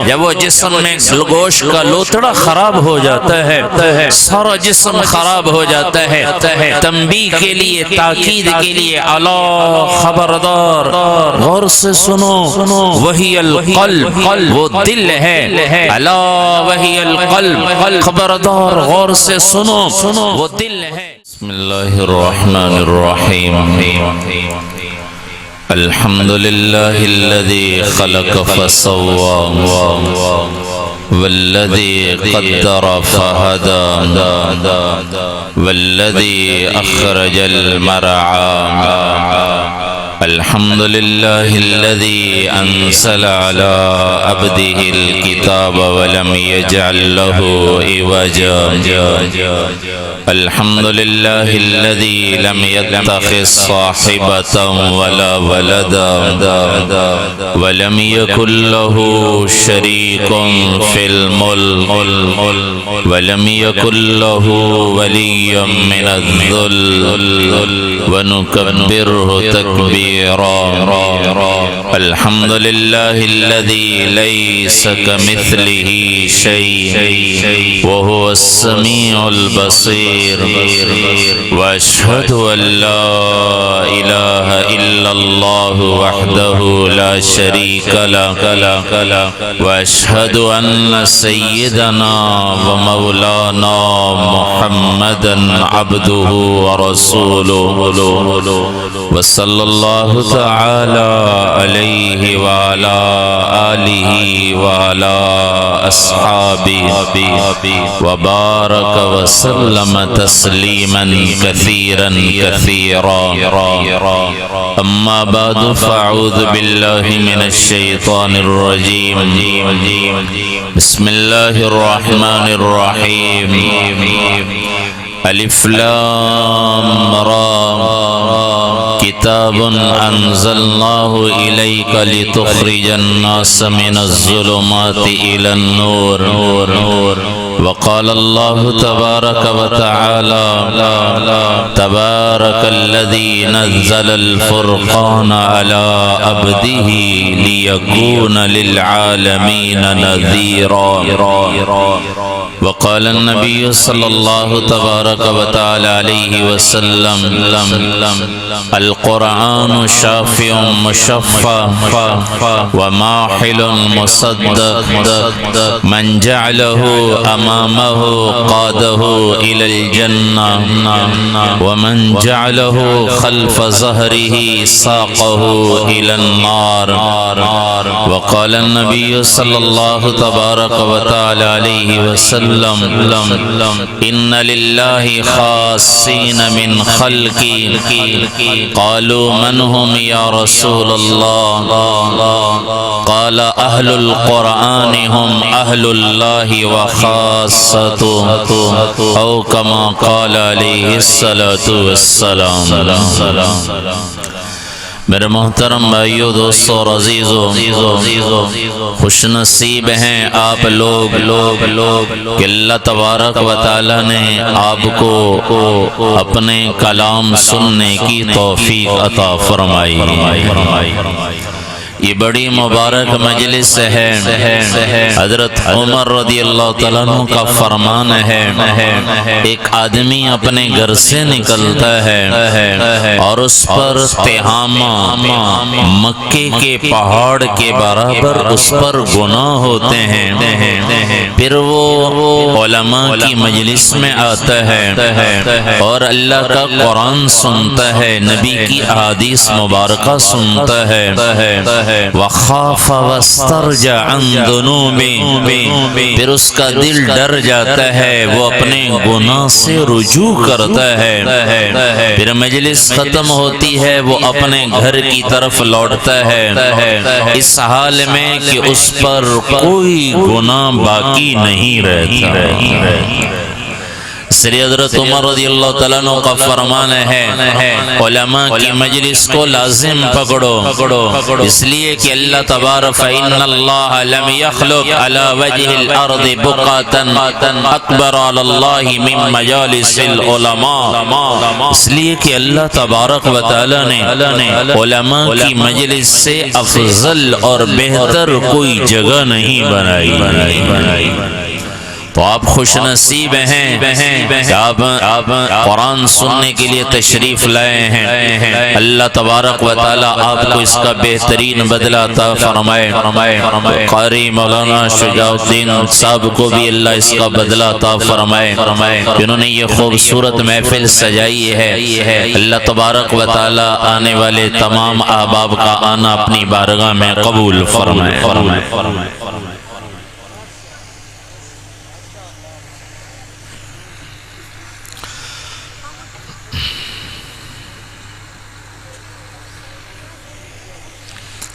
جب وہ جسم میں گوشت کا لوتڑا خراب ہو جاتا ہے، سارا جسم خراب ہو جاتا ہے، تنبیہ کے لیے، تاکید کے لیے، الا خبردار غور سے سنو، وہی القلب، وہ دل ہے، الا وہی القلب، خبردار غور سے سنو، وہ دل ہے۔ بسم اللہ الرحمن الرحیم، الحمد للہ الذی خلق فسوى والذی قدر فہدى والذی اخرج المرعى، الحمد للہ الذی انزل على عبده الكتاب ولم يجعل له عوجا، الحمد للہ الذی لم يتخذ صاحبة ولا ولدا ولم يكن له شريك في الملك ولم يكن له ولي من الذل ونكبره تكبيرا، الحمد لله الذي ليس كمثله شيء وهو السميع البصير، واشهد ان لا اله الا الله وحده لا شريك له، واشهد ان سيدنا ومولانا محمدا عبده ورسوله، وصلى الله تعالى عليه وعلى آله وعلى أصحابه وبارك وسلم تسليما كثيرا، أما بعد فأعوذ بالله من الشيطان الرجيم، بسم الله الرحمن الرحيم، الف لام را، کتاب انزلناه الیک لتخرج الناس من الظلمات الى النور، وقال الله تبارك وتعالى تبارك الذي نزل الفرقان على عبده ليكون للعالمين نذيرا، وقال النبي صلى الله تبارك وتعالى عليه وسلم القرآن شافع مشفع وماحل مصدق، من جعله أمامه قاده إلى الجنة ومن جعله خلف ظهره ساقه إلى النار، وقال النبي صلى الله تبارك وتعالى عليه وسلم إن لله خاصين من خلقي، قالوا من هم يا رسول الله؟ قال أهل القرآن هم أهل الله وخاصته، أو كما قال عليه الصلاة والسلام۔ میرے محترم بھائیو، دوستو اور عزیزو، خوش نصیب ہیں آپ لوگ کہ اللہ تبارک و تعالی نے آپ کو اپنے کلام سننے کی توفیق عطا فرمائی۔ یہ بڑی مبارک مجلس ہے، حضرت عمر رضی اللہ تعالیٰ عنہ کا فرمان ہے، ایک آدمی اپنے گھر سے نکلتا ہے اور اس پر تہامہ مکے کے پہاڑ کے برابر اس پر گناہ ہوتے ہیں، پھر وہ علماء کی مجلس میں آتا ہے اور اللہ کا قرآن سنتا ہے، نبی کی احادیث مبارکہ سنتا ہے، وخاف واسترجع عن ذنوبه، پھر اس کا دل ڈر جاتا ہے، وہ اپنے گناہ سے رجوع کرتا ہے، پھر مجلس ختم ہوتی ہے، وہ اپنے گھر کی طرف لوٹتا ہے، اس حال میں کہ اس پر کوئی گناہ باقی نہیں رہتا۔ اس لیے حضرت عمر رضی اللہ تعالیٰ عنہ کا فرمان ہے علماء کی مجلس کو لازم پکڑو، اس لیے کہ اللہ تبارک فإن اللہ لم يخلق على وجه الارض بقعة اکبر علی اللہ من مجالس العلماء، اس لیے کہ اللہ تبارک و تعالیٰ نے علماء کی مجلس سے افضل اور بہتر کوئی جگہ نہیں بنائی۔ تو آپ خوش نصیب ہیں کہ آپ قرآن سننے کے لیے تشریف لائے ہیں، اللہ تبارک و تعالیٰ آپ کو اس کا بہترین بدلہ عطا فرمائے۔ قاری مولانا شجاع الدین صاحب کو بھی اللہ اس کا بدلہ عطا فرمائے، جنہوں نے یہ خوبصورت محفل سجائی ہے۔ اللہ تبارک و تعالیٰ آنے والے تمام احباب کا آنا اپنی بارگاہ میں قبول فرمائے۔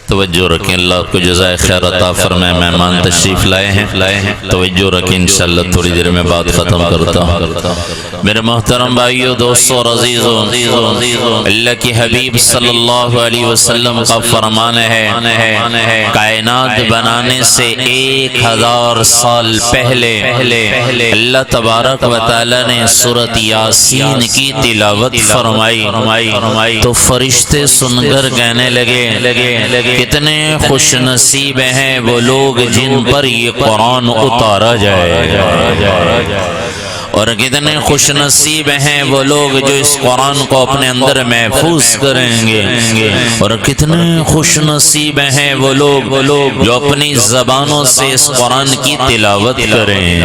توجہ رکھیں، اللہ آپ کو جزائے خیر عطا فرمائے۔ مہمان تشریف لائے ہیں، توجہ رکھیں، انشاءاللہ تھوڑی دیر میں بات ختم کرتا ہوں۔ میرے محترم بھائیو، دوستو اور عزیزو، اللہ کی حبیب صلی اللہ علیہ وسلم کا فرمان ہے کائنات بنانے سے 1000 سال پہلے اللہ تبارک و تعالی نے سورۃ یاسین کی تلاوت فرمائی تو فرشتے سن کر کہنے لگے کتنے خوش نصیب ہیں وہ لوگ جن پر یہ قرآن اتارا جائے، اور کتنے خوش نصیب ہیں وہ لوگ جو اس قرآن کو اپنے اندر محفوظ کریں گے، اور کتنے خوش نصیب ہیں وہ لوگ جو اپنی زبانوں سے اس قرآن کی تلاوت کریں۔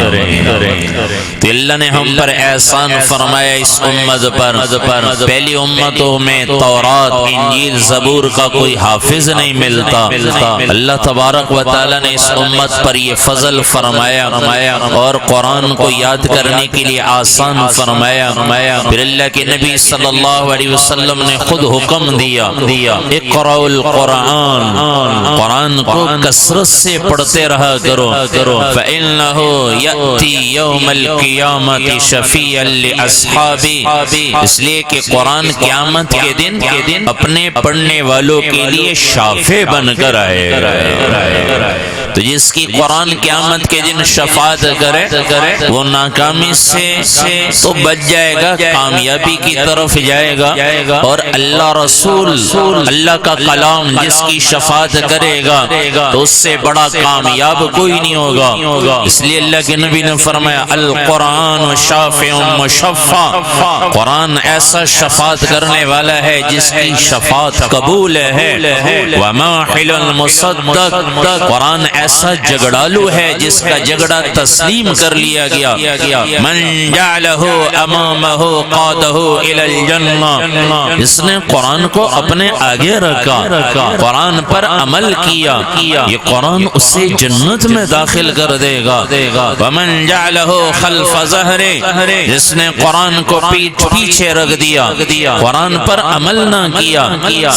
تو اللہ نے ہم پر احسان فرمایا اس امت پر، پہلی امتوں میں تورات، انجیل، زبور کا کوئی حافظ نہیں ملتا، اللہ تبارک و تعالی نے اس امت پر یہ فضل فرمایا اور قرآن کو یاد کرنے کے لیے آسان فرمایا۔ پھر اللہ کے نبی صلی اللہ علیہ وسلم نے خود حکم دیا اقرأوا القرآن، قرآن کو کثرت سے پڑھتے رہا کرو، فإنه یأتی یوم القیامت شفیعا لأصحابی، اس لیے کہ قرآن قیامت کے دن اپنے پڑھنے والوں کے لیے شافع بن کر آئے گا۔ تو جس کی قرآن قیامت کے دن شفاعت کرے وہ ناکامی سے تو بچ جائے گا، کامیابی کی طرف جائے گا، اور اللہ رسول اللہ کا کلام جس کی شفاعت کرے گا تو اس سے بڑا کامیاب کوئی نہیں ہوگا۔ اس لیے اللہ کے نبی نے فرمایا القرآن شافع مشفع، قرآن ایسا شفاعت کرنے والا ہے جس کی شفاعت قبول ہے، وماحل مصدق، قرآن ایسا جگڑالو ہے جس کا جگڑا تسلیم کر لیا گیا، من جعلہ امامہ قادہ الی الجنہ، جس نے قرآن کو اپنے آگے رکھا، قرآن پر عمل کیا، یہ قرآن اسے جنت میں داخل کر دے گا۔ ومن جعلہ خلف ظہرہ، جس نے قرآن کو پیچھے رکھ دیا، قرآن پر عمل نہ کیا،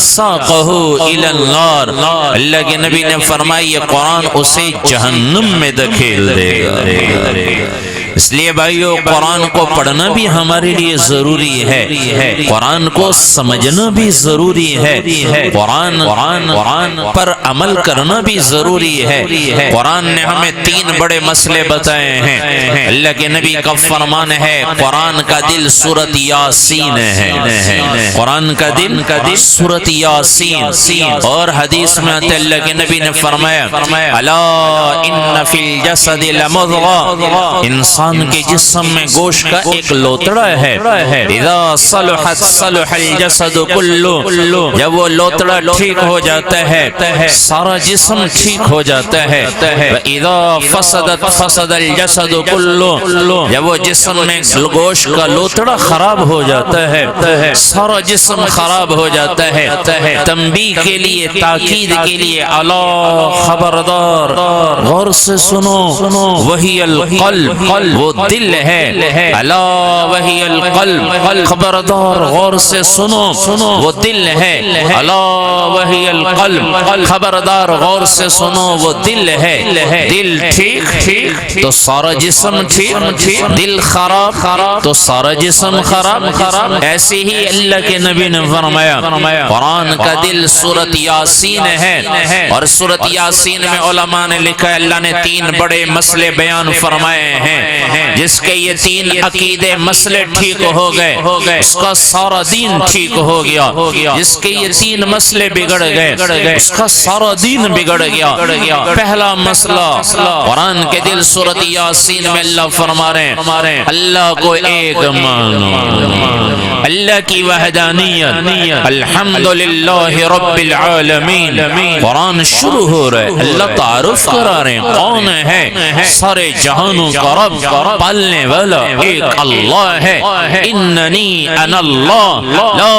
ساقہ الی النار، اللہ کے نبی نے فرمایا یہ قرآن اسے جہنم میں دھکیل دے گا۔ اس لیے بھائیو قرآن کو پڑھنا بھی ہمارے لیے ضروری ہے، قرآن کو سمجھنا بھی ضروری ہے، قرآن پر عمل کرنا بھی ضروری ہے۔ قرآن نے ہمیں 3 بڑے مسئلے بتائے ہیں۔ اللہ کے نبی کا فرمان ہے قرآن کا دل سورۃ یاسین ہے، قرآن کا دل سورۃ یاسین، اور حدیث میں آتے اللہ کے نبی نے فرمایا الا ان فی الجسد لمضغہ، انسان کے جسم میں گوشت کا ایک لوتڑا ہے، اذا صلحت صلح الجسد کلہ، جب وہ لوتڑا ٹھیک ہو جاتا ہے سارا جسم ٹھیک ہو جاتا ہے، اذا فسدت فسد الجسد کلہ، جب وہ جسم میں گوشت کا لوتڑا خراب ہو جاتا ہے سارا جسم خراب ہو جاتا ہے۔ تنبیہ کے لیے، تاکید کے لیے، الا خبردار، غور سے سنو، وہی القلب، وہ دل ہے، الا وہی القلب، خبردار غور سے سنو، وہ دل ہے، الا وہی القلب، خبردار غور سے سنو وہ دل ہے۔ دل ٹھیک تو سارا جسم ٹھیک، دل خراب تو سارا جسم خراب۔ ایسے ہی اللہ کے نبی نے فرمایا قرآن کا دل سورۃ یاسین ہے، اور سورۃ یاسین میں علماء نے لکھا ہے اللہ نے 3 بڑے مسئلے بیان فرمائے ہیں، جس کے یہ 3 عقیدے مسئلے ٹھیک ہو گئے اس کا سارا دین ٹھیک ہو گیا، جس کے یہ 3 مسئلے بگڑ گئے اس کا سارا دین بگڑ گیا۔ پہلا مسئلہ قرآن کے دل سورۃ یاسین میں اللہ فرما رہے ہیں اللہ کو ایک مانو، اللہ کی وحدانیت، الحمدللہ رب العالمین۔ قرآن شروع ہو رہا ہے اللہ تعارف کرا رہے ہیں کون ہے، سارے جہانوں کا رب، پالنے والا ایک اللہ ہے۔ اننی انا اللہ لا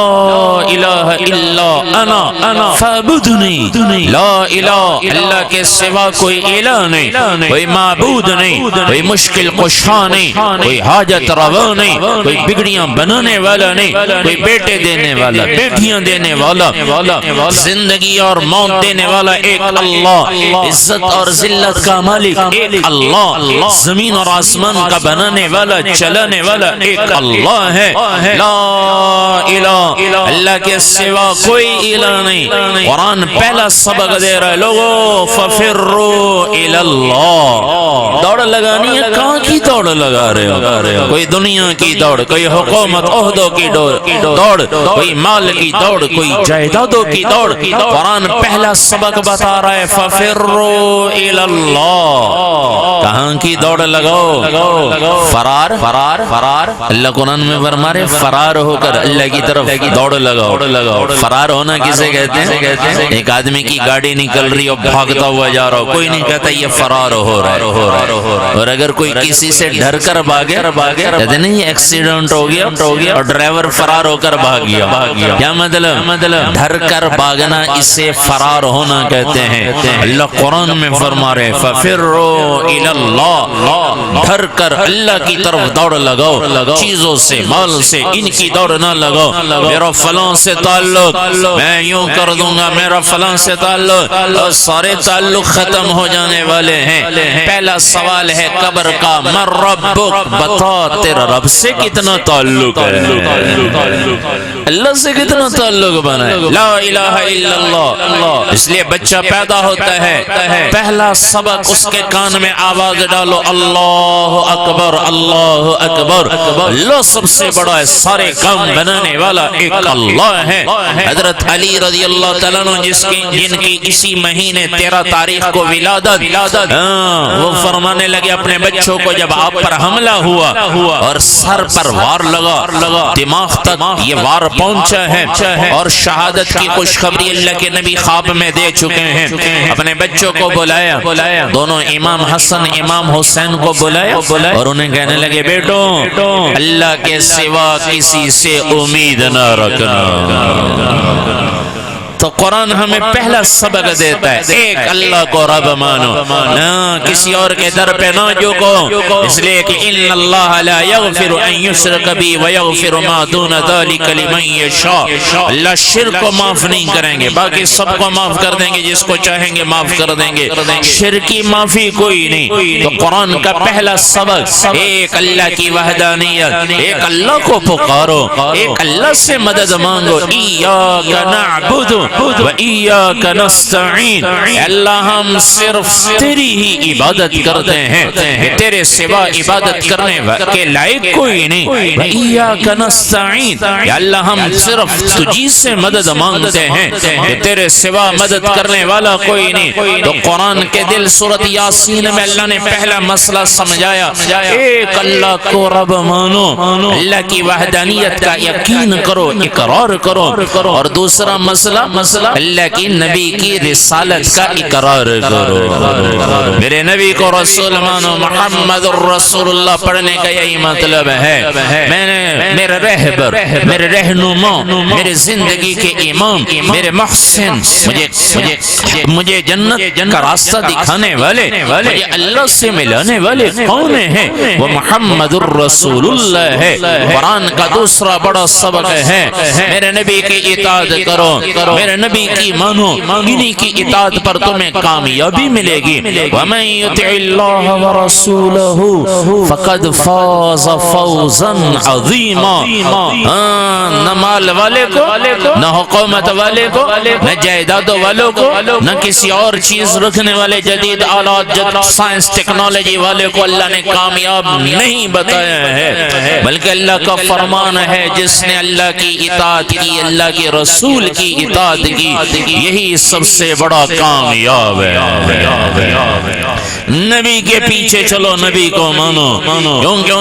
الہ الا انا فاعبدنی، لا الہ اللہ کے سوا کوئی الہ نہیں، کوئی معبود نہیں، کوئی مشکل کشا نہیں، کوئی حاجت روا نہیں، کوئی بگڑیاں بنانے والا نہیں، کوئی بیٹے دینے والا، بیٹیاں دینے والا، زندگی اور موت دینے والا ایک اللہ، عزت اور ذلت کا مالک ایک اللہ، زمین اور آسمان کا بنانے والا چلانے والا ایک اللہ ہے۔ لا الہ اللہ کے سوا کوئی الہ نہیں۔ قرآن پہلا سبق دے رہا ہے لوگوں ففروا الی اللہ، دوڑ لگانی ہے، کہاں کی دوڑ لگا رہے ہو؟ کوئی دنیا کی دوڑ، کوئی حکومت عہدوں کی دوڑ، کوئی مال کی دوڑ، کوئی جائیدادوں کی دوڑ۔ قرآن پہلا سبق بتا رہا ہے ففروا الی اللہ، کہاں کی دوڑ لگاؤ؟ فرار اللہ قرآن میں فرما رہے فرار ہو کر اللہ کی طرف دوڑ لگاؤ۔ فرار ہونا کسے کہتے ہیں؟ ایک آدمی کی گاڑی نکل رہی اور بھاگتا ہوا جا رہا ہو، کوئی نہیں کہتا یہ فرار ہو رہا ہے۔ اور اگر کوئی کسی سے ڈر کر بھاگے کہتے نہیں یہ ایکسیڈنٹ ہو گیا اور ڈرائیور فرار ہو کر بھاگ گیا، کیا مطلب؟ ڈر کر بھاگنا اسے فرار ہونا کہتے ہیں۔ اللہ قرآن میں فرما رہے ففروا الی اللہ، ڈر کر اللہ کی طرف دوڑ لگاؤ، چیزوں سے مال سے ان کی دوڑ نہ لگاؤ، میرا فلاں سے تعلق میں یوں کر دوں گا، میرا فلاں سے تعلق، اور سارے تعلق ختم ہو جانے والے ہیں۔ پہلا سوال ہے قبر کا، من ربک، بتا تیرا رب سے کتنا تعلق ہے، اللہ سے کتنا تعلق بنا ہے؟ لا الہ الا اللہ۔ اس لیے بچہ پیدا ہوتا ہے پہلا سبق اس کے کان میں آواز ڈالو اللہ اکبر، اللہ اکبر، اللہ سب سے بڑا ہے، سارے کام بنانے والا ایک اللہ ہے۔ حضرت علی رضی اللہ تعالیٰ عنہ جن کی اسی مہینے 13 تاریخ کو ولادت، وہ فرمانے لگے اپنے بچوں کو جب آپ پر حملہ ہوا اور سر پر وار لگا، دماغ تک یہ وار پہنچا ہے اور شہادت کی خوشخبری اللہ کے نبی خواب میں دے چکے ہیں، اپنے بچوں کو بلایا، دونوں امام حسن امام حسین کو بلایا اور انہیں کہنے لگے بیٹو اللہ کے سوا کسی سے امید نہ رکھنا۔ تو قرآن ہمیں پہلا سبق دیتا ہے ایک اللہ کو رب مانو، نہ کسی اور کے در پہ نہ جھکو، اس لیے کہ ان اللہ لا یغفر ان یشرک بہ ویغفر ما دون ذلک لمن یشاء، اللہ شرک کو معاف نہیں کریں گے، باقی سب کو معاف کر دیں گے، جس کو چاہیں گے معاف کر دیں گے، شرک کی معافی کوئی نہیں۔ تو قرآن کا پہلا سبق ایک اللہ کی وحدانیت، ایک اللہ کو پکارو، ایک اللہ سے مدد مانگو، ایاک نعبد وَإِيَّاكَ نَسْتَعِينُ، اللہ ہم صرف تیری ہی عبادت کرتے ہیں، تیرے سوا عبادت کرنے کے لائق کوئی نہیں۔ وَإِيَّاكَ نَسْتَعِينُ، اللہ ہم صرف تجھی سے مدد مانگتے ہیں، تیرے سوا مدد کرنے والا کوئی نہیں۔ تو قرآن کے دل سورۃ یاسین میں اللہ نے پہلا مسئلہ سمجھایا ایک اللہ کو رب مانو، اللہ کی وحدانیت کا یقین کرو، اقرار کرو، اور دوسرا مسئلہ اللہ کی نبی کی رسالت کا اقرار کرو. میرے نبی کو رسول مانو. محمد الرسول اللہ پڑھنے کا یہی مطلب ہے. میں نے میرے رہبر، میرے رہنما، میرے زندگی کے امام، میرے محسن، مجھے جنت کا راستہ دکھانے والے، مجھے اللہ سے ملانے والے کون ہیں؟ وہ محمد الرسول اللہ ہے. قرآن کا دوسرا بڑا سبق ہے میرے نبی کی اطاعت کرو، میرے نبی کی مانو. انہی کی اطاعت پر تمہیں کامیابی ملے گی. وَمَن يُطِعِ اللَّهَ وَرَسُولَهُ فَقَدْ فَازَ فَوْزًا عَظِيمًا. نہ مال والے کو، نہ حکومت والے کو، نہ جائیدادوں والوں کو، نہ کسی اور چیز رکھنے والے جدید آلات، سائنس ٹیکنالوجی والے کو اللہ نے کامیاب نہیں بتایا ہے، بلکہ اللہ کا فرمان ہے جس نے اللہ کی اطاعت کی، اللہ کے رسول کی اطاعت کی، یہی سب سے بڑا کامیاب ہے. نبی کے پیچھے چلو، نبی کو مانو، کیونکہ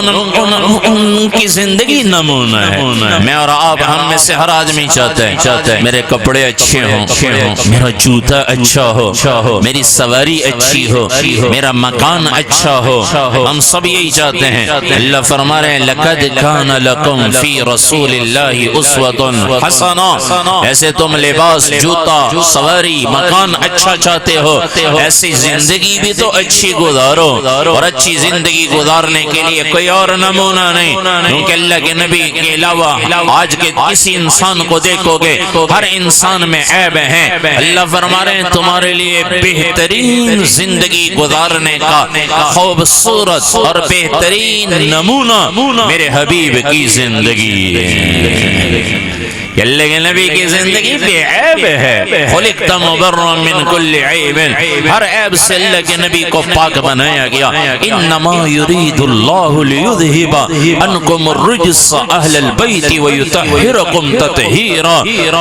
ان کی زندگی نمونہ ہے. میں اور آپ ہم میں سے ہر آدمی چاہتا ہے میرے کپڑے اچھے ہوں، میرا جوتا اچھا ہو، میری سواری اچھی ہو، میرا مکان اچھا ہو. ہم سب یہی چاہتے ہیں. اللہ فرما رہے ہیں لَقَدْ كَانَ لَكُمْ فِي رَسُولِ اللَّهِ أُسْوَةٌ حَسَنَةٌ. ایسے تم لباس، جوتا، سواری، مکان اچھا چاہتے ہو، ایسی زندگی بھی تو اچھی گزارو. اور اچھی زندگی گزارنے کے لیے کوئی اور نمونہ نہیں، کیونکہ اللہ کے نبی کے علاوہ آج کے کسی انسان کو دیکھو گے ہر انسان میں عیب ہیں. اللہ فرما رہے ہیں تمہارے لیے بہترین زندگی گزارنے کا خوبصورت اور بہترین نمونہ میرے حبیب کی زندگی ہے. اللہ کے نبی کی زندگی بے عیب ہے. خلقت مبرا من کل عیب، ہر عیب سے اللہ کے نبی کو پاک بنایا گیا. انما یرید اللہ لیذہب عنکم الرجس اہل البیت ویطہرکم تطہیرا.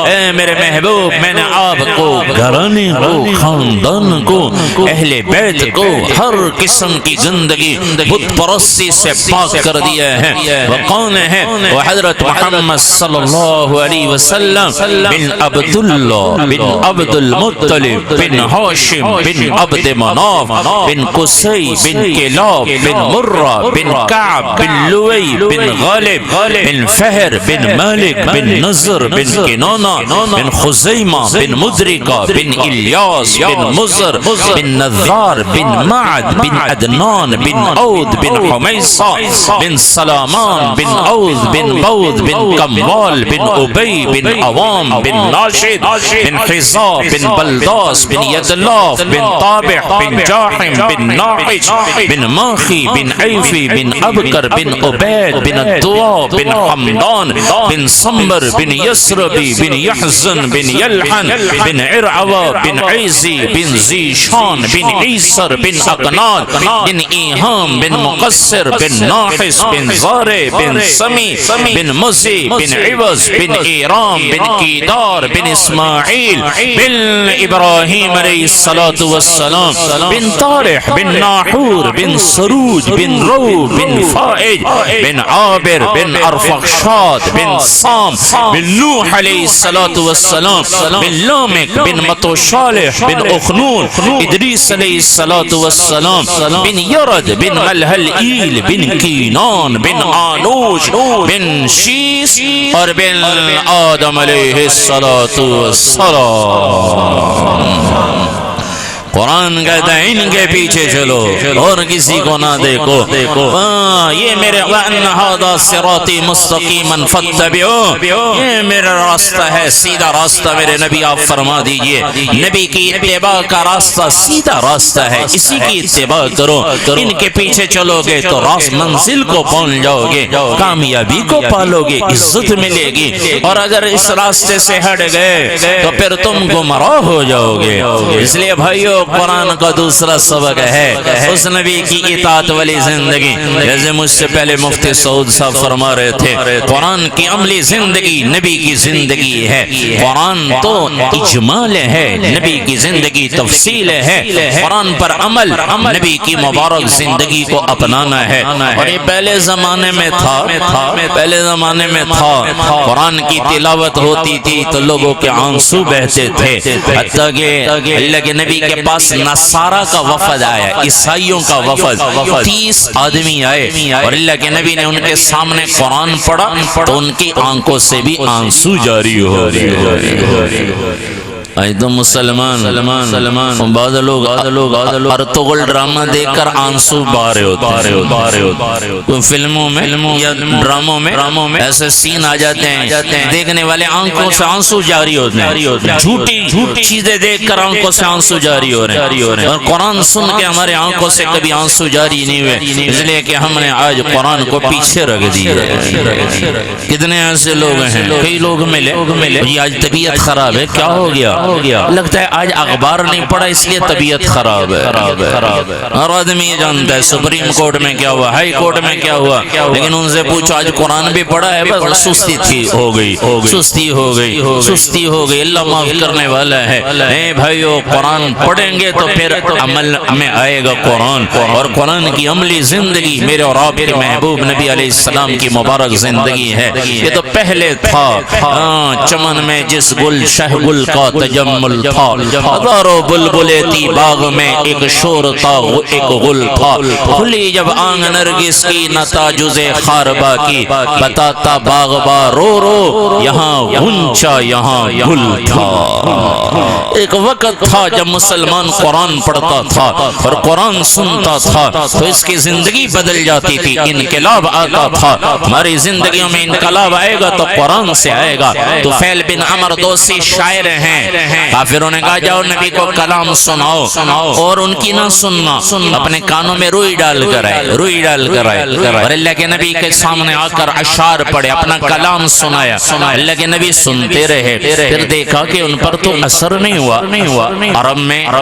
اے میرے محبوب، میں نے آپ کو، گھرانے کو، خاندان کو، اہل بیت کو ہر قسم کی زندگی بت پرستی سے پاک کر دیا ہے. وہ کون ہے؟ وہ حضرت محمد صلی اللہ علیہ وسلم بن عبداللہ بن عبد المطلب بن ہاشم بن عبد مناف بن قصی بن کلاب بن مرہ بن کعب بن لوی بن غالب بن فہر بن مالک بن نضر بن کنانہ بن خزیمہ بن مدرکہ بن الیاس بن مزر بن نذار بن معد بن عدنان بن عود بن حمیصہ بن سلامان بن عود بن بود بن کموال بن عبی بن عوام بن ناشد بن حزا بن بلداس بن یدلاف بن طابح بن جاحم بن ناحج بن ماخی بن عیفی بن ابکر بن عبید بن الدواء بن حمدان بن صمبر بن یسربی بن یحزن بن یلحن بن عرعوہ بن عیزی بن زیشان بن عیسر بن اقناد بن ایہام بن مقصر بن ناحس بن زارے بن سمی بن مزی بن عوض بن ایرام بن کیدار بن اسماعیل بن ابراہیم علیہ السلام بن طارح بن ناحور بن سروج بن رو بن فائج بن عابر بن ارفخشاد بن سام بن نوح علیہ السلام بن لامک بن متوشالح بن اخنون ادریس علیہ السلام بن یرد بن ملحلئیل بن کینان بن آنوش بن شیس اور بن آدم علیہ السلام. قرآن کہتا ہے ان کے پیچھے چلو اور کسی کو نہ دیکھو. یہ میرے وَأَنَّ هَذَا صِرَاطِي مُسْتَقِيمًا فَاتَّبِعُوهُ، یہ میرا راستہ ہے، سیدھا راستہ. میرے نبی آپ فرما دیجئے نبی کی اتباع کا راستہ سیدھا راستہ ہے، اسی کی اتباع کرو. ان کے پیچھے چلو گے تو راست منزل کو پہنچ جاؤ گے، کامیابی کو پالو گے، عزت ملے گی. اور اگر اس راستے سے ہٹ گئے تو پھر تم گمراہ ہو جاؤ گے. اس لیے بھائیو قرآن کا دوسرا سبق ہے اس نبی کی اطاعت والی زندگی. جیسے مجھ سے پہلے مفتی سعود صاحب فرما رہے تھے قرآن کی عملی زندگی نبی کی زندگی ہے. قرآن تو اجمال ہے, نبی کی زندگی تفصیل ہے. قرآن پر عمل نبی کی مبارک زندگی کو اپنانا ہے. اور یہ پہلے زمانے میں تھا قرآن کی تلاوت ہوتی تھی تو لوگوں کے آنسو بہتے تھے. حتیٰ کہ اللہ کے نبی کے پاس نصارہ کا وفد آیا, عیسائیوں کا وفد, 30 آدمی آئے اور اللہ کے نبی نے ان کے سامنے قرآن پڑھا تو ان کی آنکھوں سے بھی آنسو جاری ہو رہے. آج تو مسلمان بعض لوگ ارطغرل ڈرامہ دیکھ کر آنسو بہا رہے ہوتے. فلموں میں یا ڈراموں میں ایسے سین آ جاتے ہیں دیکھنے والے آنکھوں سے آنسو جاری ہوتے ہیں. جھوٹی چیزیں دیکھ کر آنکھوں سے آنسو جاری ہو رہے ہیں. اور قرآن سن کے ہمارے آنکھوں سے کبھی آنسو جاری نہیں ہوئے, اس لیے کہ ہم نے آج قرآن کو پیچھے رکھ دیا. کتنے ایسے لوگ ہیں, کئی لوگ ملے جی آج طبیعت خراب ہے, کیا ہو گیا, لگتا ہے آج اخبار نہیں پڑھا اس لیے طبیعت خراب ہے. اور آدمی یہ جانتا ہے سپریم کورٹ میں کیا ہوا, ہائی کورٹ میں کیا ہوا, لیکن ان سے پوچھو آج قرآن بھی پڑھا ہے, بس سستی ہو گئی. اللہ معاف کرنے والا ہے. اے بھائیو قرآن پڑھیں گے تو پھر عمل میں آئے گا قرآن, اور قرآن کی عملی زندگی میرے اور آپ کے محبوب نبی علیہ السلام کی مبارک زندگی ہے. یہ تو پہلے تھا چمن میں جس گل شہ گل کا تجمل تھا, ہزاروں بلبلیں تھی باغ میں ایک شور تھا ایک غل تھا. کھلی جب آنگ نرگس کی نہ تاجز خاربا کی, بتاتا باغبا رو یہاں غنچہ یہاں گل تھا. ایک وقت تھا جب مسلمان قرآن پڑھتا تھا اور قرآن سنتا تھا تو اس کی زندگی بدل جاتی تھی, انقلاب آتا تھا. ہماری زندگیوں میں انقلاب آئے گا تو قرآن سے آئے گا. تو طفیل بن عمر دوسی شاعر ہیں, کافروں نے کہا جاؤ نبی کو کلام سناؤ, اور ان کی نہ سننا, اپنے کانوں میں روئی ڈال کر آئے اور اللہ کے نبی کے سامنے آ کر اشعار پڑھے, اپنا کلام سنایا. اللہ کے نبی سنتے رہے, پھر دیکھا کہ ان پر تو اثر نہیں ہوا. عرب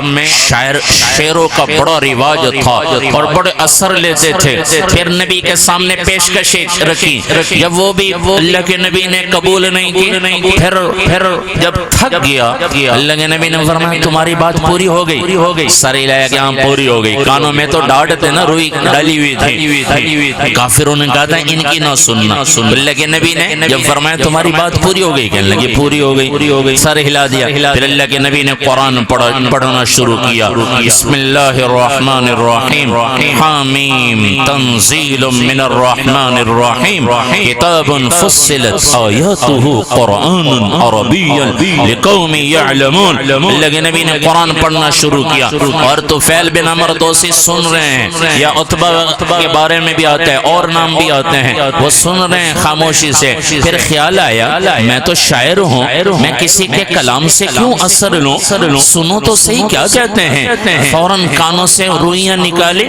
میں شعروں کا بڑا رواج تھا اور بڑے اثر لیتے تھے. پھر نبی کے سامنے پیشکشیں رکھی, جب وہ بھی اللہ کے نبی نے قبول نہیں کی, پھر جب تھک گیا اللہ کے نبی نے فرمایا تمہاری بات پوری ہو گئی. سارے لایا کہ ہاں پوری ہو گئی. کانوں میں تو ڈانٹ تھے نا, روئی ڈالی ہوئی تھی. کافروں نے کہا تھا ان کی نہ سننا. اللہ کے نبی نے جب فرمایا تمہاری بات پوری ہو گئی, کہنے لگے پوری ہو گئی. سر ہلا دیا. پھر اللہ کے نبی نے قرآن پڑھنا شروع کیا. بسم اللہ الرحمن الرحیم, حامیم تنزیل من الرحمن الرحیم, کتاب فصلت آیاتہ قرآن عربیا لقوم یعلمون. اللہ کے نبی نے قرآن پڑھنا شروع کیا اور طفیل بن عمر دوسی سن رہے ہیں, یا عتبہ کے بارے میں بھی آتا ہے اور نام بھی آتے ہیں, وہ سن رہے ہیں خاموشی سے. پھر خیال آیا میں تو شاعر ہوں, میں کسی کے کلام سے کیوں اثر لوں, سنو تو صحیح کیا کہتے ہیں. فوراً کانوں سے روئیاں نکالے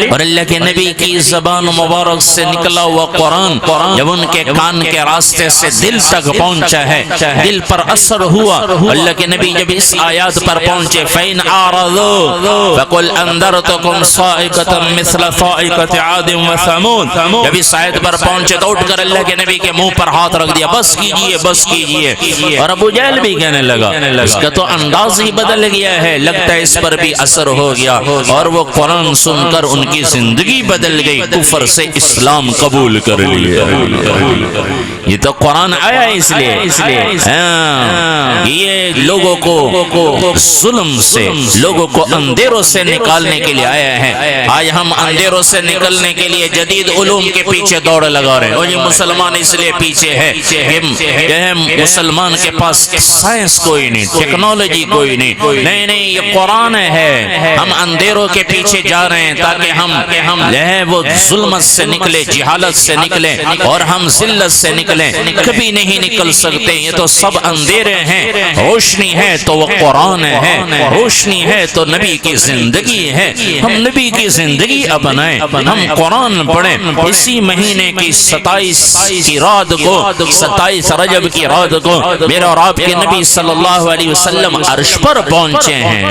اور اللہ کے نبی کی زبان مبارک سے نکلا ہوا قرآن جب ان کے کان کے راستے سے دل تک پہنچا ہے, دل پر اثر ہوا. اللہ کے نبی جب اس آیات پر پہنچے فَإِنْ أَعْرَضُوا فَقُلْ أَنذَرْتُكُمْ صَاعِقَةً مِثْلَ صَاعِقَةِ عَادٍ وَثَمُودَ. جب اس آیت پر پہنچے تو اٹھ کر اللہ کے نبی کے منہ پر ہاتھ رکھ دیا, بس کیجئے. اور ابو جہل بھی کہنے لگا اس کا تو انداز ہی بدل گیا ہے, لگتا ہے اس پر بھی اثر ہو گیا. اور وہ قرآن سن کر ان کی زندگی بدل گئی, کفر سے اسلام قبول کر لیا. یہ تو قرآن آیا اس لیے یہ لوگوں کو ظلم سے, لوگوں کو اندھیروں سے نکالنے کے لیے آیا ہے. آج ہم اندھیروں سے نکلنے کے لیے جدید علوم کے پیچھے دوڑ لگا رہے ہیں. اور یہ مسلمان اس لیے پیچھے ہے, مسلمان کے پاس سائنس کوئی نہیں, ٹیکنالوجی کوئی نہیں, یہ قرآن ہے. ہم اندھیروں کے پیچھے جا رہے ہیں تاکہ ہم وہ ظلمت سے نکلے, جہالت سے نکلے, اور ہم ذلت سے نکلیں. کبھی نہیں نکل سکتے, یہ تو سب اندھیرے ہیں. روشنی روشنی ہے تو وہ قرآن ہے، روشنی ہے تو نبی کی زندگی ہے۔ ہم نبی کی زندگی اپنائیں، ہم قرآن پڑھیں۔ اسی مہینے کی 27 کی رات کو، 27 رجب کی رات کو میرے اور آپ کے نبی صلی اللہ علیہ وسلم عرش پر پہنچے ہیں۔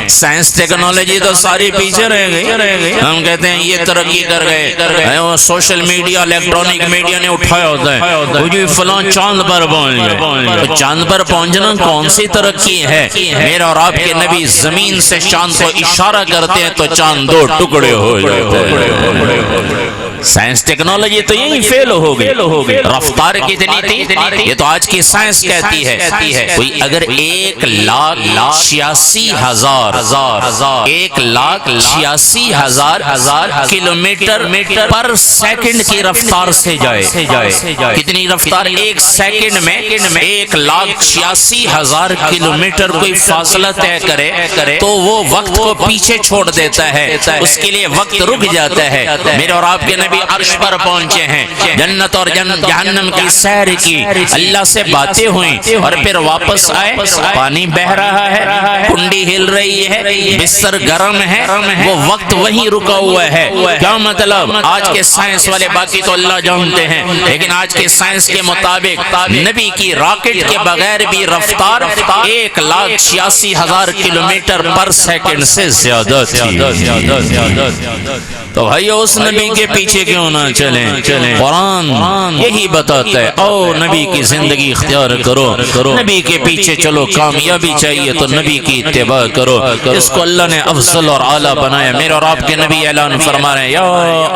سائنس ٹیکنالوجی تو ساری پیچھے رہ گئی، ہم کہتے ہیں یہ ترقی کر گئے، وہ سوشل میڈیا الیکٹرانک میڈیا نے اٹھایا ہوتا ہے، وہ جو فلاں چاند پر پہنچ گئے۔ تو چاند پر پہنچنا کون سی ترقی ہے؟ میرے اور آپ کے نبی زمین سے چاند کو اشارہ کرتے ہیں تو چاند 2 ٹکڑے ہو جاتے ہیں۔ سائنس ٹیکنالوجی تو یہی فیل ہو گئی۔ رفتار کتنی تھی یہ تو آج کی سائنس کہتی ہے، کوئی اگر 1,86,000 کلومیٹر پر سیکنڈ کی رفتار سے جائے، کتنی رفتار؟ 1 سیکنڈ میں 1,86,000 کلومیٹر کوئی فاصلہ طے کرے تو وہ وقت کو پیچھے چھوڑ دیتا ہے، اس کے لیے وقت رک جاتا ہے۔ میرے اور آپ کے نبی عرش پر پہنچے ہیں، جنت اور جہنم کی سیر کی، اللہ سے باتیں ہوئیں اور پھر واپس آئے۔ پانی بہ رہا ہے، کنڈی ہل رہی ہے، بستر گرم ہے، وہ وقت وہیں رکا ہوا ہے۔ کیا مطلب؟ آج کے سائنس والے باقی تو اللہ جانتے ہیں، لیکن آج کے سائنس کے مطابق نبی کی راکٹ کے بغیر بھی رفتار 1,86,000 کلومیٹر پر سیکنڈ سے زیادہ تھی۔ تو بھائی اس نبی کے پیچھے کیوں نہ چلیں؟ قرآن یہی بتاتا ہے، او نبی کی زندگی اختیار کرو، نبی کے پیچھے چلو، کامیابی چاہیے تو نبی کی اتباع کرو۔ اس کو اللہ نے افضل اور اعلیٰ بنایا۔ میرے اور آپ کے نبی اعلان فرما رہے ہیں، یا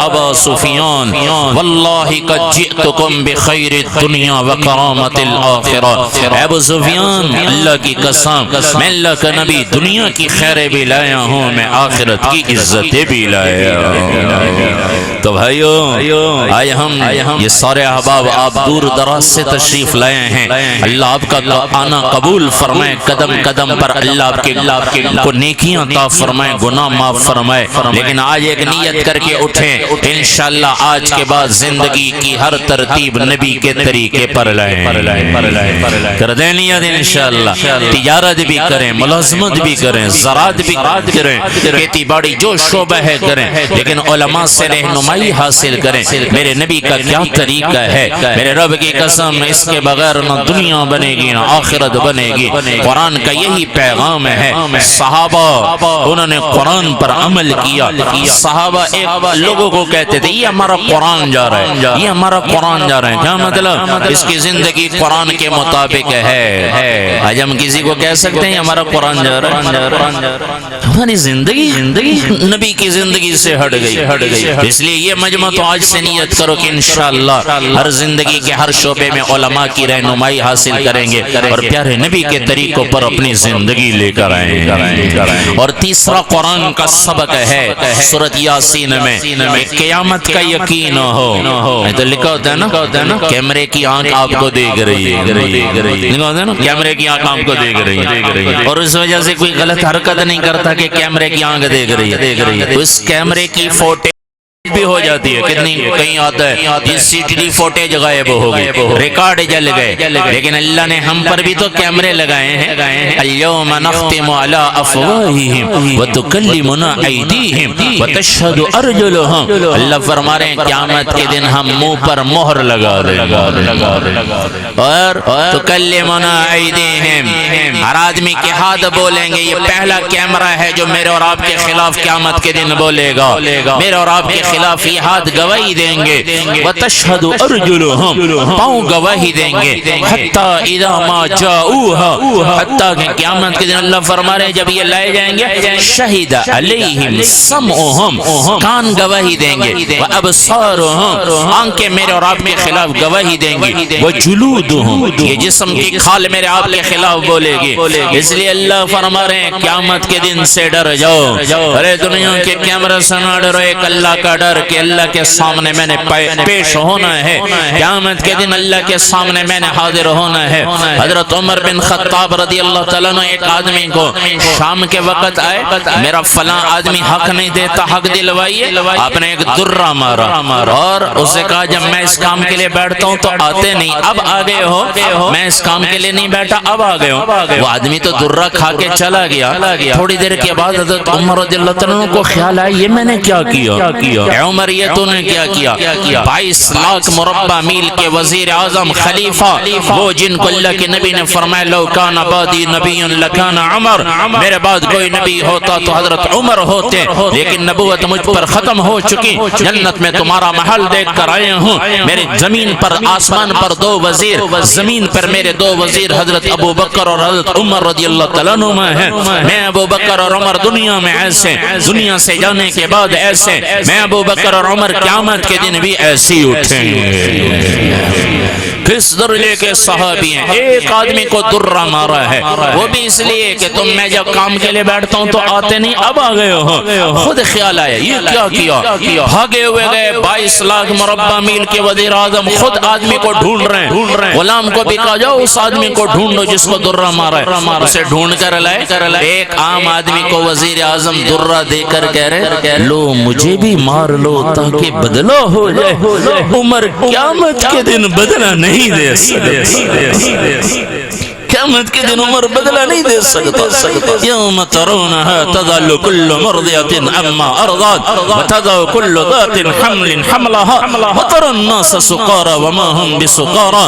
ابا سفیان واللہ قد جئتکم بخیر الدنیا وکرامت الآخرہ۔ اے ابو سفیان، اللہ کی قسم میں اللہ کا نبی دنیا کی خیریں بھی لایا ہوں، میں آخرت کی عزتیں بھی لایا ہوں۔ تو بھائیو آئے ہم یہ سارے احباب آپ دور دراز سے تشریف لائے ہیں، اللہ آپ کا آنا قبول فرمائے، قدم قدم پر اللہ آپ کے کو نیکیاں عطا فرمائے، گناہ معاف فرمائے۔ لیکن آج ایک نیت کر کے اٹھیں، انشاءاللہ آج کے بعد زندگی کی ہر ترتیب نبی کے طریقے پر لائیں، کر دیں نیت انشاءاللہ۔ تجارت بھی کریں، ملازمت بھی کریں، زراعت بھی کریں، کھیتی باڑی جو شعبہ ہے کریں، لیکن علماء سے رہنمائی حاصل کریں۔ میرے نبی کا کیا طریقہ ہے؟ میرے رب کی قسم اس کے بغیر نہ دنیا بنے گی نہ آخرت بنے گی۔ قرآن کا یہی پیغام ہے۔ صحابہ انہوں نے قرآن پر عمل کیا۔ صحابہ ایک لوگوں کو کہتے تھے یہ ہمارا قرآن جا رہا ہے، یہ ہمارا قرآن جا رہا ہے۔ کیا مطلب؟ اس کی زندگی قرآن کے مطابق ہے۔ آج ہم کسی کو کہہ سکتے ہیں ہمارا قرآن جا رہا ہے؟ ہماری زندگی نبی کی زندگی سے ہٹ گئی۔ اس لیے یہ مجمع تو آج سے نیت کرو کہ انشاءاللہ ہر زندگی کے ہر شعبے میں علماء کی رہنمائی حاصل کریں گے اور پیارے نبی کے طریقوں پر اپنی زندگی لے کر آئیں گے۔ اور تیسرا قرآن کا سبق ہے سورۃ یاسین میں، قیامت کا یقین ہو۔ تو لکھا ہوتا ہے نا کیمرے کی آنکھ آپ کو دیکھ رہی ہے، لکھا ہوتا ہے نا کیمرے کی آنکھ آپ کو دیکھ رہی ہے، اور اس وجہ سے کوئی غلط حرکت نہیں کرتا کہ کیمرے کی آنکھ دیکھ رہی ہے، اس کیمرے کی فوٹو بھی ہو جاتی ہے، کتنی کہیں آتا ہے CCTV فوٹیج غائب ہو گئی، ریکارڈ جل گئے، لیکن اللہ نے ہم پر بھی تو کیمرے لگائے ہیں۔ اليوم نختم على افواہہم وتکلمنا ایدیہم وتشہد ارجلہم۔ اللہ فرما رہے ہیں قیامت کے دن ہم منہ پر مہر لگا دیں گے، اور تکلمنا ایدیہم، ہر آدمی کے ہاتھ بولیں گے۔ یہ پہلا کیمرہ ہے جو میرے اور آپ کے خلاف قیامت کے دن بولے گا، میرے اور آپ کے خلاف یہ ہاتھ گواہی دیں گے۔ وتشہد ارجلہم، پاؤں گواہی دیں گے۔ حتی اذا ما جاؤوها، حتیٰ کہ قیامت کے دن اللہ فرما رہے ہیں جب یہ لائے جائیں گے، شہد علیہم سمعہم، کان گواہی دیں گے۔ وابصارہم، آنکھیں میرے اور آپ کے خلاف گواہی دیں گی۔ وجلودہم، یہ جسم کی کھال میرے آپ کے خلاف بولے گی۔ اس لیے اللہ فرما رہے ہیں قیامت کے دن سے ڈر جاؤ۔ ارے دنیا کے کیمرہ سے نہ ڈرو، ایک اللہ کا ڈر کہ اللہ کے سامنے میں نے پیش ہونا ہے، قیامت کے دن اللہ کے سامنے میں نے حاضر ہونا ہے۔ حضرت عمر بن خطاب رضی اللہ تعالیٰ عنہ ایک آدمی کو شام کے وقت آئے، میرا فلاں آدمی حق نہیں دیتا، حق دلوائیے۔ آپ نے ایک درہ مارا اور اسے کہا جب میں اس کام کے لیے بیٹھتا ہوں تو آتے نہیں، اب آگئے ہو، میں اس کام کے لیے نہیں بیٹھا، اب آگئے ہو۔ وہ آدمی تو درہ کھا کے چلا گیا۔ تھوڑی دیر کے بعد حضرت عمر رضی اللہ تعالیٰ عنہ کو خیال آیا یہ میں نے کیا کیا، اے عمر یہ تو نے کیا کیا؟ 22 لاکھ مربع میل کے وزیر اعظم خلیفہ، وہ جن کو اللہ کے نبی نے فرمایا لو کان بعدی نبی لکان عمر، میرے بعد کوئی نبی ہوتا تو حضرت عمر ہوتے، لیکن نبوت مجھ پر ختم ہو چکی، جنت میں تمہارا محل دیکھ کر آئے ہوں۔ میرے زمین پر آسمان پر 2 وزیر، زمین پر میرے 2 وزیر حضرت ابو بکر اور حضرت عمر رضی اللہ تعالیٰ عنہ ہیں۔ میں ابو بکر اور عمر دنیا میں ایسے، دنیا سے جانے کے بعد ایسے، میں ابو بکر اور عمر قیامت کے دن بھی ایسی اٹھیں گے۔ کس درجے کے صحابی ہیں؟ ایک آدمی کو درہ مارا ہے، وہ بھی اس لیے کہ تم میں جب کام کے لیے بیٹھتا ہوں تو آتے نہیں، اب آ گئے ہو۔ خود خیال آیا یہ کیا کیا، بھاگے ہوئے گئے 22 لاکھ مربع میل کے وزیر اعظم خود آدمی کو ڈھونڈ رہے ہیں۔ غلام کو بھی کہا جاؤ اس آدمی کو ڈھونڈو جس کو درہ مارا ہے، اسے ڈھونڈ کر لائے۔ ایک عام آدمی کو وزیر اعظم درہ دے کر کہہ رہے لو مجھے بھی مار لو تاکہ بدلہ ہو جائے۔ عمر قیامت کے دن بدلہ نہیں دے سکتے، قیامت کے دن عمر بدلہ نہیں دے سکتا۔ یوم ترونها تذل كل مرضعة عما ارضعت وتضع كل ذات حمل حملها وترى الناس سکارى وما هم بسکارى۔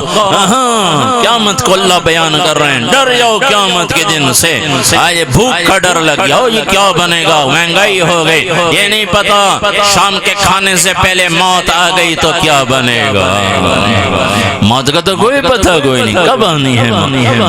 قیامت کو اللہ بیان کر رہے ہیں، ڈر جاؤ قیامت کے دن سے۔ آج بھوک کا ڈر لگ گیا، یہ کیا بنے گا، مہنگائی ہو گئی، یہ نہیں پتا شام کے کھانے سے پہلے موت آ گئی تو کیا بنے گا۔ موت کا تو کوئی پتہ کوئی نہیں کب آنی ہے۔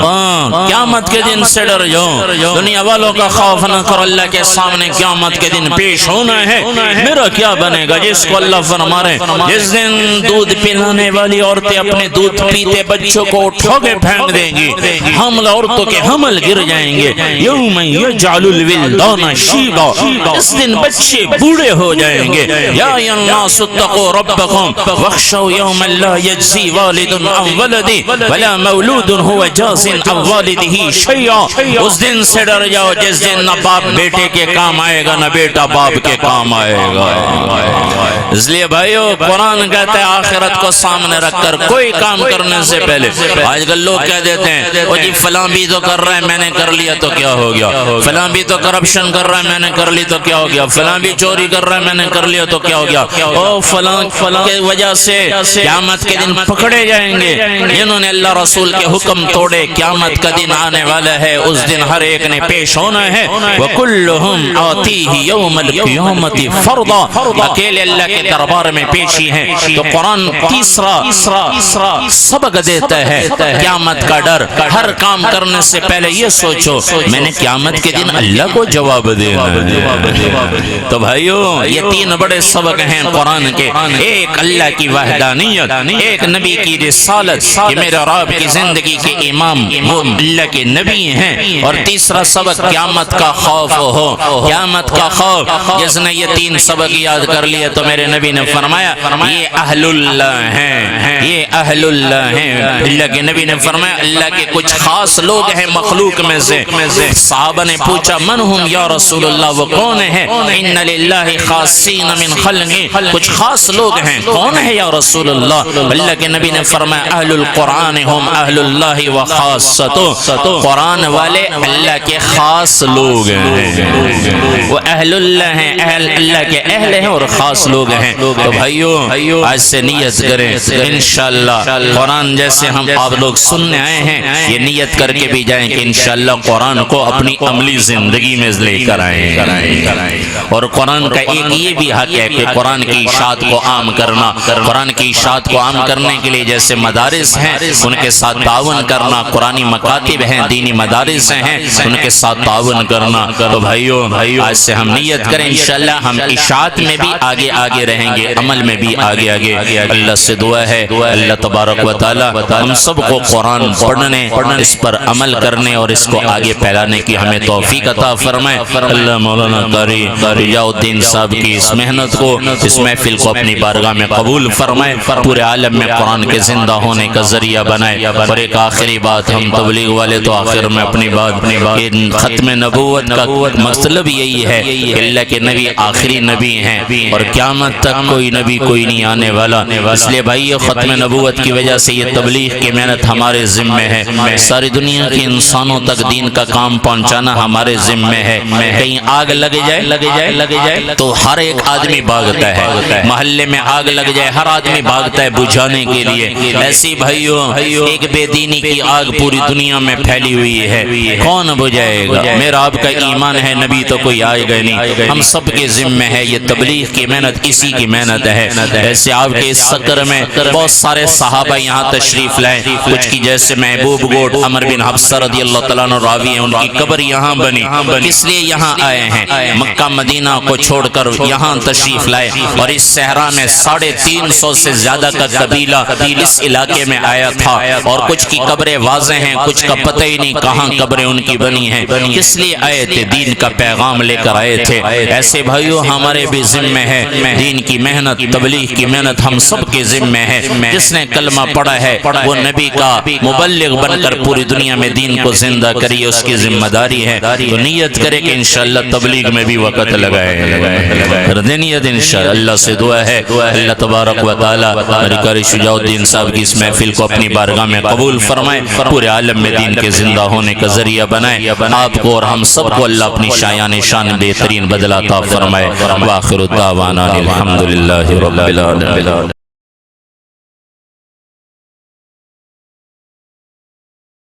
قیامت کے دن سے ڈر جاؤ، دنیا والوں کا خوف نہ کرو، اللہ کے سامنے قیامت کے دن پیش ہونا ہے، میرا کیا بنے گا۔ جس کو اللہ فرما رہے جس دن دودھ پلانے والی عورتیں اپنے دودھ پیتے بچوں کو اٹھا کے پھینک دیں گی، حاملہ عورتوں کے حمل گر جائیں گے۔ یوم یجعل الولدان شیبا، اس دن بچے بوڑھے ہو جائیں گے۔ یا ایھا الناس اتقوا ربکم واخشوا یوما لا یجزی والد عن ولدہ ولا مولود هو جاز عن والدہ شیئا۔ اس دن سے ڈر جاؤ جس دن نہ باپ بیٹے کے کام آئے گا نہ بیٹا باپ کے کام آئے گا۔ اس لیے بھائیو قرآن کہتا ہے آخرت کو سامنے رکھ کر کوئی کام کرنے سے پہلے، آج کل لوگ کہہ دیتے ہیں وہ جی فلاں بھی تو کر رہا ہے میں نے کر لیا تو کیا ہو گیا، فلاں بھی تو کرپشن کر رہا ہے میں نے کر لی تو کیا ہو گیا، فلاں بھی چوری کر رہا ہے میں نے کر لیا تو کیا ہو گیا۔ او فلاں کی وجہ سے قیامت کے دن پکڑے جائیں گے جنہوں نے اللہ رسول کے حکم توڑے۔ قیامت کا دن آنے والا ہے، اس دن ہر ایک نے پیش ہونا ہے۔ وَكُلُّهُمْ آتِيهِ يَوْمَ الْقِيَامَةِ فَرْضًا، اکیلے اللہ کے دربار میں پیشی ہے۔ تو قرآن تیسرا سبق دیتا ہے قیامت کا ڈر۔ ہر کام کرنے سے پہلے یہ سوچو میں نے قیامت کے دن اللہ کو جواب دینا ہے۔ تو بھائیو یہ 3 بڑے سبق ہیں قرآن کے، ایک اللہ کی وحدانیت، ایک نبی کی رسالت کہ میرے رب کی زندگی کے امام وہ اللہ کے نبی ہیں، اور تیسرا سبق قیامت کا خوف ہو، قیامت کا خوف۔ جس نے یہ 3 سبق یاد کر لیے تو میرے نبی نے فرمایا یہ اہل اللہ ہیں، یہ اہل اللہ ہیں۔ اللہ کے نبی نے فرمایا اللہ کے کچھ خاص لوگ ہیں مخلوق میں سے۔ صحابہ نے پوچھا من ہم یا رسول اللہ، وہ کون ہے؟ ان للہ خاصین من خلقہ، کچھ خاص لوگ ہیں، کون ہے یا رسول اللہ؟ اللہ کے نبی نے فرمایا اہل القرآن ہم اہل اللہ و خاصتہ، قرآن والے اللہ کے خاص لوگ ہیں، وہ اہل اللہ ہیں، اہل اللہ کے اہل ہیں اور خاص لوگ ہیں۔ تو بھائیو آج سے نیت کریں انشاءاللہ قرآن جیسے ہم آپ لوگ سننے آئے ہیں یہ نیت کر کے بھی جائیں کہ انشاءاللہ قرآن کو اپنی عملی زندگی میں لے کر آئیں۔ اور قرآن کا ایک یہ بھی حق ہے کہ قرآن کی اشاعت کو عام کرنا، قرآن کی اشاعت کو عام کرنے کے لیے جیسے مدارس ہیں ان کے ساتھ تعاون کرنا، قرآن قرآنی مکاتب ہیں، دینی مدارس ہیں، ان کے ساتھ تعاون کرنا۔ تو بھائیوں آج سے ہم نیت کریں انشاءاللہ ہم اشاعت میں بھی آگے آگے رہیں گے، عمل میں بھی آگے آگے۔ اللہ سے دعا ہے اللہ تبارک و تعالی ہم سب کو قرآن پڑھنے، اس پر عمل کرنے اور اس کو آگے پھیلانے کی ہمیں توفیق عطا فرمائے۔ اللہ مولانا قاری ضیاء الدین صاحب کی اس محنت کو، اس محفل کو اپنی بارگاہ میں قبول فرمائے، پورے عالم میں قرآن کے زندہ ہونے کا ذریعہ بنائے۔ اور ایک آخری بات، ہم تبلیغ والے تو آخر میں اپنی بات ختم نبوت کا مطلب یہی ہے کہ اللہ کے نبی آخری نبی ہیں اور قیامت تک کوئی نبی کوئی نہیں آنے والا۔ اس لیے بھائی ختم نبوت کی وجہ سے یہ تبلیغ کی محنت ہمارے ذمہ ہے، ساری دنیا کے انسانوں تک دین کا کام پہنچانا ہمارے ذمہ ہے۔ کہیں آگ لگ جائے تو ہر ایک آدمی بھاگتا ہے، محلے میں آگ لگ جائے ہر آدمی بھاگتا ہے بجھانے کے لیے۔ ایسی بھائیوں ایک بے دینی کی آگ پوری دنیا میں پھیلی ہوئی ہے، کون بجھائے گا؟ میرا آپ کا ایمان ہے نبی تو کوئی آئے گا نہیں، ہم سب کے ذمہ ہے یہ تبلیغ کی محنت، اسی کی محنت ہے۔ ایسے آپ کے اس سکر میں بہت سارے صحابہ یہاں تشریف لائے، کچھ کی جیسے محبوب گوٹ عمر بن حفصہ رضی اللہ تعالیٰ عنہ راوی ہیں، ان کی قبر یہاں بنی، اس لیے یہاں آئے ہیں، مکہ مدینہ کو چھوڑ کر یہاں تشریف لائے۔ اور اس صحرا میں 350 سے زیادہ کا قبیلہ اس علاقے میں آیا تھا، اور کچھ کی قبریں واضح ہیں، کچھ کا پتہ ہی نہیں کہاں قبریں ان کی بنی ہیں، اس لیے آئے تھے، دین کا پیغام لے کر آئے تھے۔ ایسے بھائیوں ہمارے بھی ذمہ ہے دین کی محنت، تبلیغ کی محنت ہم سب کے ذمہ ہے۔ جس نے کلمہ پڑھا ہے وہ نبی کا مبلغ بن کر پوری دنیا میں دین کو زندہ کریے، اس کی ذمہ داری ہے۔ تو نیت کرے کہ انشاءاللہ تبلیغ میں بھی وقت لگائے، نیت انشاءاللہ۔ اللہ سے دعا ہے اللہ تبارک و تعالی قاری شجاع الدین صاحب کی اس محفل کو اپنی بارگاہ میں قبول فرمائے، پورے عالم میں دین کے زندہ ہونے کا ذریعہ بنائے۔ آپ کو اور ہم سب کو اللہ اپنی شایان شان بہترین بدلہ عطا فرمائے۔ وآخر الدعوانا الحمدللہ رب العالمین۔